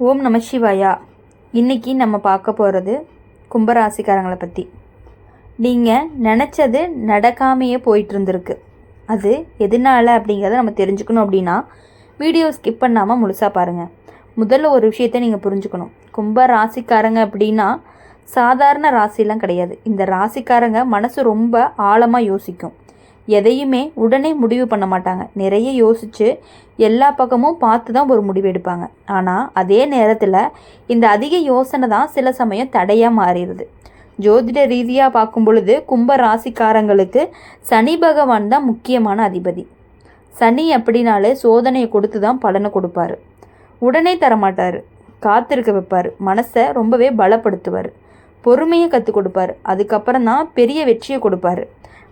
ஓம் நம சிவாயா. இன்றைக்கி நம்ம பார்க்க போகிறது கும்பராசிக்காரங்களை பற்றி. நீங்கள் நினச்சது நடக்காமையே போயிட்டு இருந்திருக்கு. அது எதனால் அப்படிங்கிறத நம்ம தெரிஞ்சுக்கணும் அப்படின்னா வீடியோ ஸ்கிப் பண்ணாமல் முழுசாக பாருங்கள். முதல்ல ஒரு விஷயத்தை நீங்கள் புரிஞ்சுக்கணும். கும்பராசிக்காரங்க அப்படின்னா சாதாரண ராசிலாம் கிடையாது. இந்த ராசிக்காரங்க மனசு ரொம்ப ஆழமாக யோசிக்கும். எதையுமே உடனே முடிவு பண்ண மாட்டாங்க. நிறைய யோசித்து எல்லா பக்கமும் பார்த்து தான் ஒரு முடிவு எடுப்பாங்க. ஆனால் அதே நேரத்தில் இந்த அதிக யோசனை தான் சில சமயம் தடையாக மாறிடுது. ஜோதிட ரீதியாக பார்க்கும் பொழுது கும்ப ராசிக்காரங்களுக்கு சனி பகவான் தான் முக்கியமான அதிபதி. சனி அப்படின்னாலே சோதனையை கொடுத்து தான் பலனை கொடுப்பாரு. உடனே தரமாட்டார், காத்திருக்க வைப்பார், மனசை ரொம்பவே பலப்படுத்துவார், பொறுமையை கற்றுக் கொடுப்பார், அதுக்கப்புறம் தான் பெரிய வெற்றியை கொடுப்பாரு.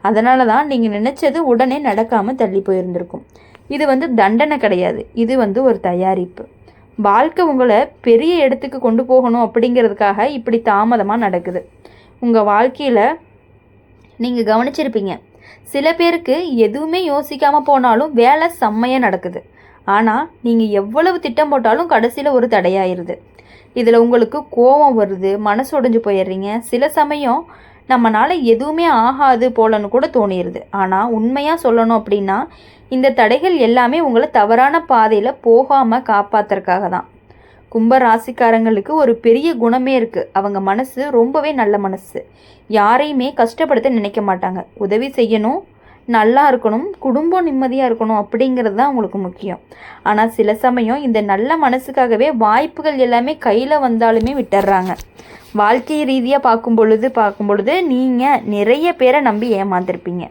அதனால தான் நீங்கள் நினச்சது உடனே நடக்காமல் தள்ளி போயிருந்திருக்கும். இது தண்டனை கிடையாது, இது ஒரு தயாரிப்பு. வாழ்க்கை உங்களை பெரிய இடத்துக்கு கொண்டு போகணும் அப்படிங்கிறதுக்காக இப்படி தாமதமாக நடக்குது. உங்கள் வாழ்க்கையில் நீங்கள் கவனிச்சிருப்பீங்க, சில பேருக்கு எதுவுமே யோசிக்காமல் போனாலும் வேலை செம்மையாக நடக்குது. ஆனால் நீங்கள் எவ்வளவு திட்டம் போட்டாலும் கடைசியில் ஒரு தடையாயிருது. இதில் உங்களுக்கு கோபம் வருது, மனசு உடைஞ்சு போயிடுறீங்க. சில சமயம் நம்மளால் எதுவுமே ஆகாது போலன்னு கூட தோணிடுது. ஆனால் உண்மையாக சொல்லணும் அப்படின்னா இந்த தடைகள் எல்லாமே உங்களை தவறான பாதையில் போகாமல் காப்பாற்றுறதுக்காக தான். கும்ப ராசிக்காரங்களுக்கு ஒரு பெரிய குணமே இருக்குது. அவங்க மனசு ரொம்பவே நல்ல மனசு. யாரையுமே கஷ்டப்படுத்த நினைக்க மாட்டாங்க. உதவி செய்யணும், நல்லா இருக்கணும், குடும்பம் நிம்மதியாக இருக்கணும் அப்படிங்கிறது தான் அவங்களுக்கு முக்கியம். ஆனால் சில சமயம் இந்த நல்ல மனசுக்காகவே வாய்ப்புகள் எல்லாமே கையில் வந்தாலுமே விட்டுடுறாங்க. வாழ்க்கை ரீதியாக பார்க்கும் பொழுது நீங்கள் நிறைய பேரை நம்பி ஏமாந்துருப்பீங்க.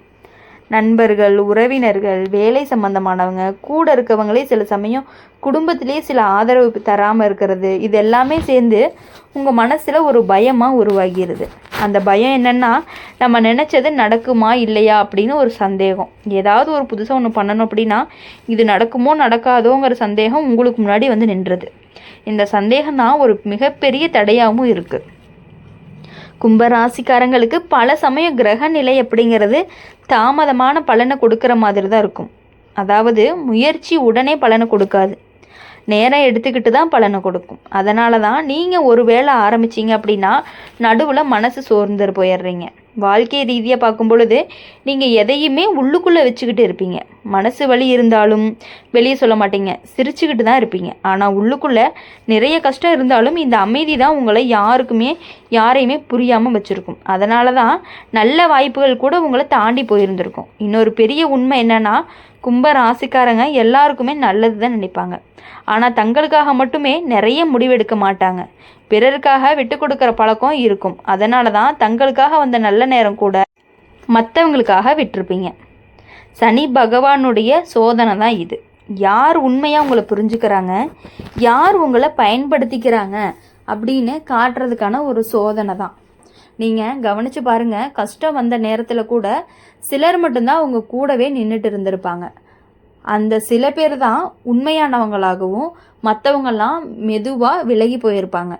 நண்பர்கள், உறவினர்கள், வேலை சம்பந்தமானவங்க, கூட இருக்கவங்களே சில சமயம் குடும்பத்திலே சில ஆதரவு தராமல் இருக்கிறது, இது எல்லாமே சேர்ந்து உங்கள் மனசில் ஒரு பயமாக உருவாகிறது. அந்த பயம் என்னென்னா, நம்ம நினச்சது நடக்குமா இல்லையா அப்படின்னு ஒரு சந்தேகம். ஏதாவது ஒரு புதுசாக ஒன்று பண்ணணும் அப்படின்னா இது நடக்குமோ நடக்காதோங்கிற சந்தேகம் உங்களுக்கு முன்னாடி நின்றுது. இந்த சந்தேகம் தான் ஒரு மிகப்பெரிய தடையாகவும் இருக்குது. கும்பராசிக்காரங்களுக்கு பல சமயம் கிரக நிலை அப்படிங்கிறது தாமதமான பலனை கொடுக்குற மாதிரி தான் இருக்கும். அதாவது முயற்சி உடனே பலனை கொடுக்காது, நேரம் எடுத்துக்கிட்டு தான் பலனை கொடுக்கும். அதனால தான் நீங்கள் ஒரு வேலை ஆரம்பிச்சிங்க அப்படின்னா நடுவில் மனசு சோர்ந்து போயிடுறீங்க. வாழ்க்கை ரீதியாக பார்க்கும் பொழுது நீங்கள் எதையுமே உள்ளுக்குள்ளே வச்சுக்கிட்டு இருப்பீங்க. மனசு வலி இருந்தாலும் வெளியே சொல்ல மாட்டீங்க, சிரிச்சுக்கிட்டு தான் இருப்பீங்க. ஆனால் உள்ளுக்குள்ளே நிறைய கஷ்டம் இருந்தாலும் இந்த அமைதி தான் உங்களை யாரையுமே புரியாமல் வச்சுருக்கும். அதனால தான் நல்ல வாய்ப்புகள் கூட உங்களை தாண்டி போயிருந்திருக்கும். இன்னொரு பெரிய உண்மை என்னென்னா, கும்ப ராசிக்காரங்க எல்லாருக்குமே நல்லது தான் நினைப்பாங்க. ஆனால் தங்களுக்காக மட்டுமே நிறைய முடிவெடுக்க மாட்டாங்க. பிறருக்காக விட்டு கொடுக்குற பழக்கம் இருக்கும். அதனால தான் தங்களுக்காக வந்த நல்ல நேரம் கூட மற்றவங்களுக்காக விட்டுருப்பீங்க. சனி பகவானுடைய சோதனை தான் இது. யார் உண்மையாக உங்களை புரிஞ்சுக்கிறாங்க, யார் உங்களை பயன்படுத்திக்கிறாங்க அப்படின்னு காட்டுறதுக்கான ஒரு சோதனை தான். நீங்கள் கவனித்து பாருங்கள், கஷ்டம் வந்த நேரத்தில் கூட சிலர் மட்டும்தான் அவங்க கூடவே நின்றுட்டு இருந்திருப்பாங்க. அந்த சில பேர் தான் உண்மையானவங்களாகவும் மற்றவங்கெல்லாம் மெதுவாக விலகி போயிருப்பாங்க.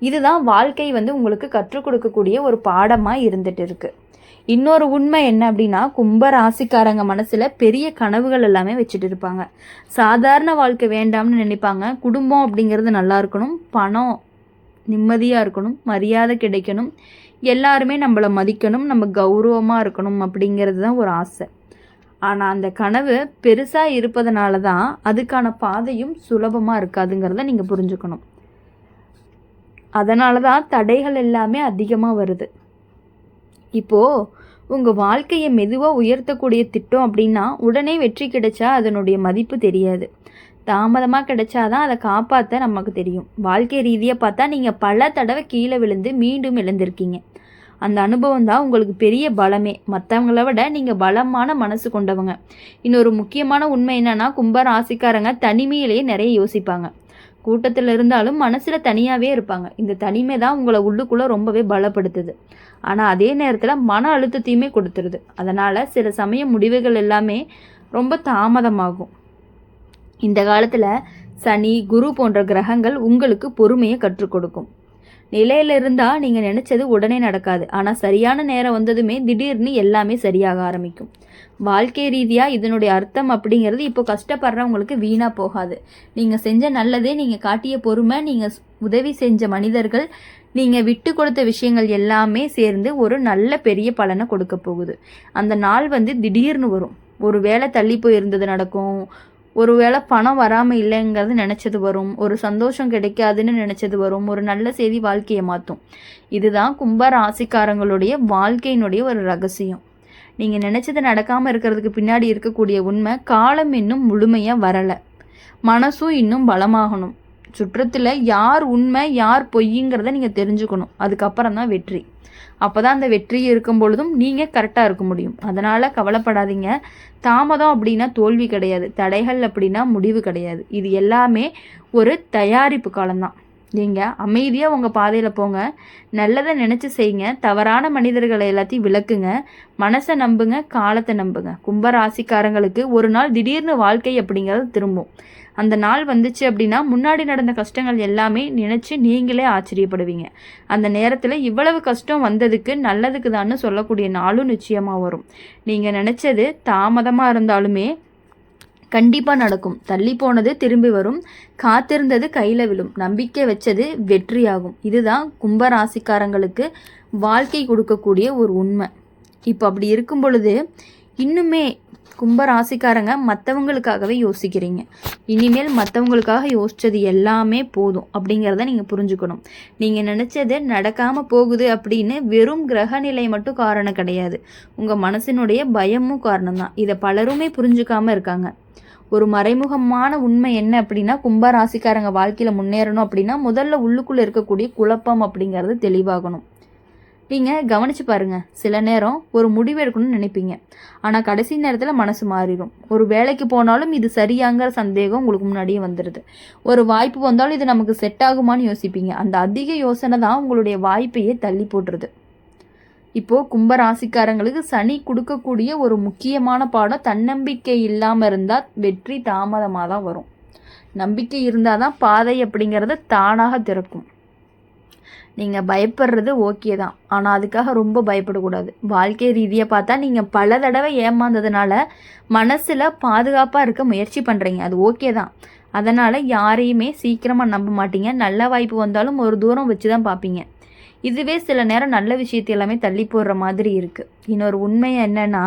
இதுதான் வாழ்க்கை உங்களுக்கு கற்றுக் கொடுக்கக்கூடிய ஒரு பாடமாக இருந்துட்டு இருக்கு. இன்னொரு உண்மை என்ன அப்படின்னா, கும்ப ராசிக்காரங்க மனசில் பெரிய கனவுகள் எல்லாமே வச்சுட்டு இருப்பாங்க. சாதாரண வாழ்க்கை வேண்டாம்னு நினைப்பாங்க. குடும்பம் அப்படிங்கிறது நல்லா இருக்கணும், பணம் நிம்மதியாக இருக்கணும், மரியாதை கிடைக்கணும், எல்லாருமே நம்மளை மதிக்கணும், நம்ம கௌரவமாக இருக்கணும் அப்படிங்கிறது தான் ஒரு ஆசை. ஆனால் அந்த கனவு பெருசாக இருப்பதனால தான் அதுக்கான பாதையும் சுலபமாக இருக்காதுங்கிறத நீங்கள் புரிஞ்சுக்கணும். அதனால தான் தடைகள் எல்லாமே அதிகமாக வருது. இப்போது உங்கள் வாழ்க்கையை மெதுவாக உயர்த்தக்கூடிய திட்டம் அப்படின்னா உடனே வெற்றி கிடைச்சா அதனுடைய மதிப்பு தெரியாது. தாமதமாக கிடைச்சாதான் அதை காப்பாற்ற நமக்கு தெரியும். வாழ்க்கை ரீதியாக பார்த்தா நீங்கள் பல தடவை கீழே விழுந்து மீண்டும் எழுந்திருக்கீங்க. அந்த அனுபவம் தான் உங்களுக்கு பெரிய பலமே. மற்றவங்கள விட நீங்கள் பலமான மனசு கொண்டவங்க. இன்னொரு முக்கியமான உண்மை என்னென்னா, கும்ப ராசிக்காரங்க தனிமையிலேயே நிறைய யோசிப்பாங்க. கூட்டத்தில் இருந்தாலும் மனசில் தனியாகவே இருப்பாங்க. இந்த தனிமை தான் உங்களை உள்ளுக்குள்ளே ரொம்பவே பலப்படுத்துது. ஆனால் அதே நேரத்தில் மன அழுத்தத்தையுமே கொடுத்துருது. அதனால் சில சமயம் முடிவுகள் எல்லாமே ரொம்ப தாமதமாகும். இந்த காலத்தில் சனி, குரு போன்ற கிரகங்கள் உங்களுக்கு பொறுமையை கற்றுக் கொடுக்கும். நிலையில் இருந்தால் நீங்கள் நினச்சது உடனே நடக்காது. ஆனால் சரியான நேரம் வந்ததுமே திடீர்னு எல்லாமே சரியாக ஆரம்பிக்கும். வாழ்க்கை ரீதியாக இதனுடைய அர்த்தம் அப்படிங்கிறது இப்போ கஷ்டப்படுறவங்களுக்கு வீணாக போகாது. நீங்கள் செஞ்ச நல்லதே, நீங்கள் காட்டிய பொறுமை, நீங்கள் உதவி செஞ்ச மனிதர்கள், நீங்கள் விட்டு கொடுத்த விஷயங்கள் எல்லாமே சேர்ந்து ஒரு நல்ல பெரிய பலனை கொடுக்க போகுது. அந்த நாள் திடீர்னு வரும். ஒரு வேளை தள்ளி போயிருந்தது நடக்கும், ஒரு வேளை பணம் வராமல் இல்லைங்கிறது நினச்சது வரும், ஒரு சந்தோஷம் கிடைக்காதுன்னு நினச்சது வரும், ஒரு நல்ல செய்தி வாழ்க்கையை மாற்றும். இதுதான் கும்ப ராசிக்காரங்களுடைய வாழ்க்கையினுடைய ஒரு ரகசியம். நீங்கள் நினச்சது நடக்காமல் இருக்கிறதுக்கு பின்னாடி இருக்கக்கூடிய உண்மை, காலம் இன்னும் முழுமையாக வரலை, மனசும் இன்னும் பலமாகணும். சுற்றத்தில் யார் உண்மை யார் பொய்ங்கிறத நீங்கள் தெரிஞ்சுக்கணும். அதுக்கப்புறம் தான் வெற்றி. அப்போ தான் அந்த வெற்றி இருக்கும் பொழுதும் நீங்கள் கரெக்டாக இருக்க முடியும். அதனால் கவலைப்படாதீங்க. தாமதம் அப்படின்னா தோல்வி கிடையாது, தடைகள் அப்படின்னா முடிவு கிடையாது. இது எல்லாமே ஒரு தயாரிப்பு காலம்தான். நீங்கள் அமைதியாக உங்கள் பாதையில் போங்க, நல்லதை நினச்சி செய்யுங்க, தவறான மனிதர்களை எல்லாத்தையும் விளக்குங்க, மனசை நம்புங்க, காலத்தை நம்புங்க. கும்பராசிக்காரங்களுக்கு ஒரு நாள் திடீர்னு வாழ்க்கை அப்படிங்கிறது திரும்பும். அந்த நாள் வந்துச்சு அப்படின்னா முன்னாடி நடந்த கஷ்டங்கள் எல்லாமே நினச்சி நீங்களே ஆச்சரியப்படுவீங்க. அந்த நேரத்தில் இவ்வளவு கஷ்டம் வந்ததுக்கு நல்லதுக்கு தான்னு சொல்லக்கூடிய நாளும் நிச்சயமாக வரும். நீங்கள் நினச்சது தாமதமாக இருந்தாலுமே கண்டிப்பாக நடக்கும். தள்ளி போனது திரும்பி வரும், காத்திருந்தது கையில் விழும், நம்பிக்கை வச்சது வெற்றியாகும். இதுதான் கும்பராசிக்காரங்களுக்கு வாழ்க்கை கொடுக்கக்கூடிய ஒரு உண்மை. இப்போ அப்படி இருக்கும் பொழுது இன்னுமே கும்பராசிக்காரங்க மற்றவங்களுக்காகவே யோசிக்கிறீங்க. இனிமேல் மற்றவங்களுக்காக யோசித்தது எல்லாமே போதும் அப்படிங்கிறத நீங்கள் புரிஞ்சுக்கணும். நீங்கள் நினச்சது நடக்காமல் போகுது அப்படின்னு வெறும் கிரகநிலை மட்டும் காரணம் கிடையாது, உங்கள் மனசினுடைய பயமும் காரணம்தான். இதை பலருமே புரிஞ்சுக்காமல் இருக்காங்க. ஒரு மறைமுகமான உண்மை என்ன அப்படின்னா, கும்பராசிக்காரங்க வாழ்க்கையில் முன்னேறணும் அப்படின்னா முதல்ல உள்ளுக்குள்ளே இருக்கக்கூடிய குழப்பம் அப்படிங்கிறது தெளிவாகணும். நீங்கள் கவனித்து பாருங்கள். சில நேரம் ஒரு முடிவு எடுக்கணும்னு நினைப்பீங்க, ஆனால் கடைசி நேரத்தில் மனசு மாறிடும். ஒரு வேலைக்கு போனாலும் இது சரியாங்கிற சந்தேகம் உங்களுக்கு முன்னாடியே வந்துடுது. ஒரு வாய்ப்பு வந்தாலும் இது நமக்கு செட் ஆகுமான்னு யோசிப்பீங்க. அந்த அதிக யோசனை தான் உங்களுடைய வாய்ப்பையே தள்ளி போட்டுருது. இப்போது கும்பராசிக்காரங்களுக்கு சனி கொடுக்கக்கூடிய ஒரு முக்கியமான பாடம், தன்னம்பிக்கை இல்லாமல் இருந்தால் வெற்றி தாமதமாக தான் வரும். நம்பிக்கை இருந்தால் தான் பாதை அப்படிங்கிறது தானாக திறக்கும். நீங்கள் பயப்படுறது ஓகே தான், ஆனால் அதுக்காக ரொம்ப பயப்படக்கூடாது. வாழ்க்கை ரீதியாக பார்த்தா நீங்கள் பல தடவை ஏமாந்ததுனால மனசில் பாதுகாப்பாக இருக்க முயற்சி பண்ணுறீங்க, அது ஓகே தான். அதனால் யாரையுமே சீக்கிரமாக நம்ப மாட்டீங்க. நல்ல வாய்ப்பு வந்தாலும் ஒரு தூரம் வச்சு தான் பார்ப்பீங்க. இதுவே சில நேரம் நல்ல விஷயத்தை எல்லாமே தள்ளி போடுற மாதிரி இருக்குது. இன்னொரு உண்மை என்னென்னா,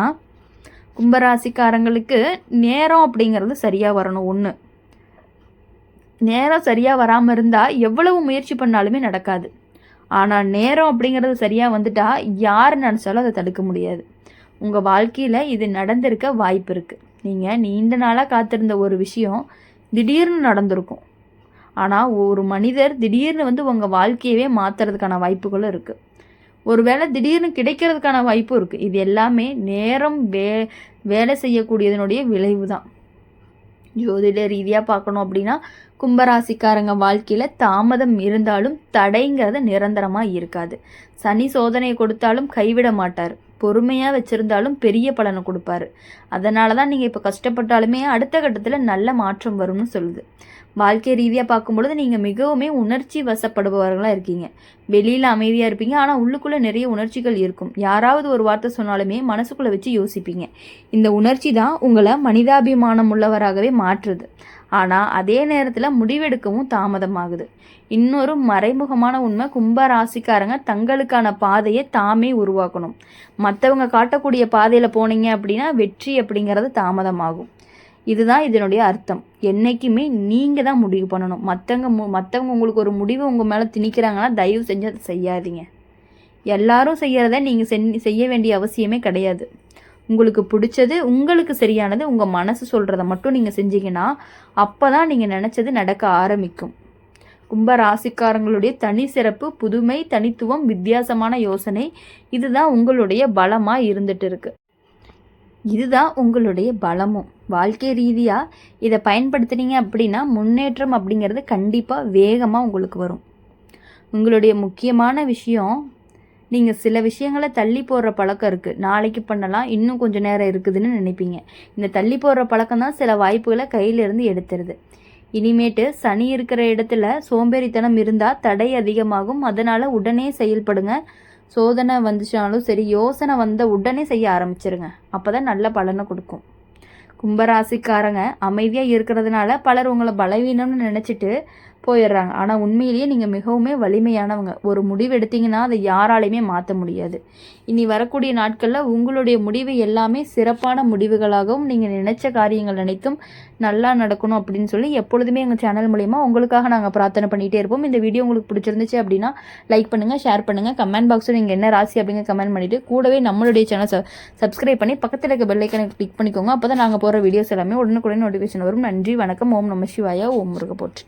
கும்பராசிக்காரங்களுக்கு நேரம் அப்படிங்கிறது சரியாக வரணும். ஒன்று, நேரம் சரியாக வராமல் இருந்தால் எவ்வளவு முயற்சி பண்ணாலுமே நடக்காது. ஆனால் நேரம் அப்படிங்கிறது சரியாக வந்துட்டா யார் நினச்சாலும் அதை தடுக்க முடியாது. உங்கள் வாழ்க்கையில் இது நடந்திருக்க வாய்ப்பு இருக்குது. நீங்கள் நீண்ட நாளாக காத்திருந்த ஒரு விஷயம் திடீர்னு நடந்திருக்கும். ஆனால் ஒரு மனிதர் திடீர்னு உங்கள் வாழ்க்கையவே மாற்றுறதுக்கான வாய்ப்புகளும் இருக்குது. ஒருவேளை திடீர்னு கிடைக்கிறதுக்கான வாய்ப்பும் இருக்குது. இது எல்லாமே நேரம் வேலை செய்யக்கூடியதனுடைய விளைவு தான். ஜோதிட ரீதியாக பார்க்கணும் அப்படின்னா கும்பராசிக்காரங்க வாழ்க்கையில் தாமதம் இருந்தாலும் தடைங்கிறது நிரந்தரமாக இருக்காது. சனி சோதனையை கொடுத்தாலும் கைவிட மாட்டார். பொறுமையாக வச்சுருந்தாலும் பெரிய பலனை கொடுப்பாரு. அதனால தான் நீங்கள் இப்போ கஷ்டப்பட்டாலுமே அடுத்த கட்டத்தில் நல்ல மாற்றம் வரும்னு சொல்லுது. வாழ்க்கை ரீதியாக பார்க்கும்பொழுது நீங்கள் மிகவுமே உணர்ச்சி வசப்படுபவர்களாக இருக்கீங்க. வெளியில் அமைதியாக இருப்பீங்க, ஆனால் உள்ளுக்குள்ளே நிறைய உணர்ச்சிகள் இருக்கும். யாராவது ஒரு வார்த்தை சொன்னாலுமே மனசுக்குள்ளே வச்சு யோசிப்பீங்க. இந்த உணர்ச்சி தான் உங்களை மனிதாபிமானம் உள்ளவராகவே மாற்றுது. ஆனால் அதே நேரத்தில் முடிவெடுக்கவும் தாமதமாகுது. இன்னொரு மறைமுகமான உண்மை, கும்பராசிக்காரங்க தங்களுக்கான பாதையை தாமே உருவாக்கணும். மற்றவங்க காட்டக்கூடிய பாதையில் போனீங்க அப்படின்னா வெற்றி அப்படிங்கிறது தாமதமாகும். இதுதான் இதனுடைய அர்த்தம். என்றைக்குமே நீங்கள் தான் முடிவு பண்ணணும். மற்றவங்க உங்களுக்கு ஒரு முடிவு உங்கள் மேலே திணிக்கிறாங்கன்னா தயவு செஞ்சு அதை செய்யாதீங்க. எல்லாரும் செய்கிறத நீங்கள் செய்ய வேண்டிய அவசியமே கிடையாது. உங்களுக்கு பிடிச்சது, உங்களுக்கு சரியானது, உங்கள் மனசு சொல்கிறத மட்டும் நீங்கள் செஞ்சீங்கன்னா அப்போ தான் நீங்கள் நினச்சது நடக்க ஆரம்பிக்கும். கும்பராசிக்காரங்களுடைய தனி சிறப்பு, புதுமை, தனித்துவம், வித்தியாசமான யோசனை, இதுதான் உங்களுடைய பலமாக இருந்துட்டு இருக்கு. இதுதான் உங்களுடைய பலமும். வாழ்க்கை ரீதியாக இதை பயன்படுத்துனீங்க அப்படின்னா முன்னேற்றம் அப்படிங்கிறது கண்டிப்பாக வேகமாக உங்களுக்கு வரும். உங்களுடைய முக்கியமான விஷயம், நீங்கள் சில விஷயங்களை தள்ளி போடுற பழக்கம் இருக்குது. நாளைக்கு பண்ணலாம், இன்னும் கொஞ்சம் நேரம் இருக்குதுன்னு நினைப்பீங்க. இந்த தள்ளி போடுற பழக்கம் தான் சில வாய்ப்புகளை கையிலேருந்து எடுத்துருது. இனிமேட்டு சனி இருக்கிற இடத்துல சோம்பேறித்தனம் இருந்தால் தடை அதிகமாகும். அதனால் உடனே செயல்படுங்க. சோதனை வந்துச்சாலும் சரி, யோசனை வந்த உடனே செய்ய ஆரம்பிச்சிருங்க. அப்போ தான் நல்ல பலனை கொடுக்கும். கும்பராசிக்காரங்க அமைதியாக இருக்கிறதுனால பலர் உங்களை பலவீனம்னு நினச்சிட்டு போயிடுறாங்க. ஆனால் உண்மையிலேயே நீங்கள் மிகவுமே வலிமையானவங்க. ஒரு முடிவு எடுத்தீங்கன்னா அதை யாராலையுமே மாற்ற முடியாது. இனி வரக்கூடிய நாட்களில் உங்களுடைய முடிவு எல்லாமே சிறப்பான முடிவுகளாகவும், நீங்கள் நினைச்ச காரியங்கள் அனைத்தும் நல்லா நடக்கணும் அப்படின்னு சொல்லி எப்பொழுதுமே எங்கள் சேனல் மூலயமா உங்களுக்காக நாங்கள் பிரார்த்தனை பண்ணிகிட்டே இருப்போம். இந்த வீடியோ உங்களுக்கு பிடிச்சிருந்துச்சு அப்படின்னா லைக் பண்ணுங்கள், ஷேர் பண்ணுங்கள், கமெண்ட் பாக்ஸில் நீங்கள் என்ன ராசி அப்படிங்கிற கமெண்ட் பண்ணிவிட்டு கூடவே நம்மளுடைய சேனல் சப்ஸ்கிரைப் பண்ணி பக்கத்தில் இருக்க பெல் ஐக்கனை கிளிக் பண்ணிக்கோங்க. அப்போ தான் நாங்கள் போகிற வீடியோஸ் எல்லாமே உடனுக்குடன் நோட்டிஃபிகேஷன் வரும். நன்றி, வணக்கம். ஓம் நம சிவாயா. ஓம் முருக போற்றி.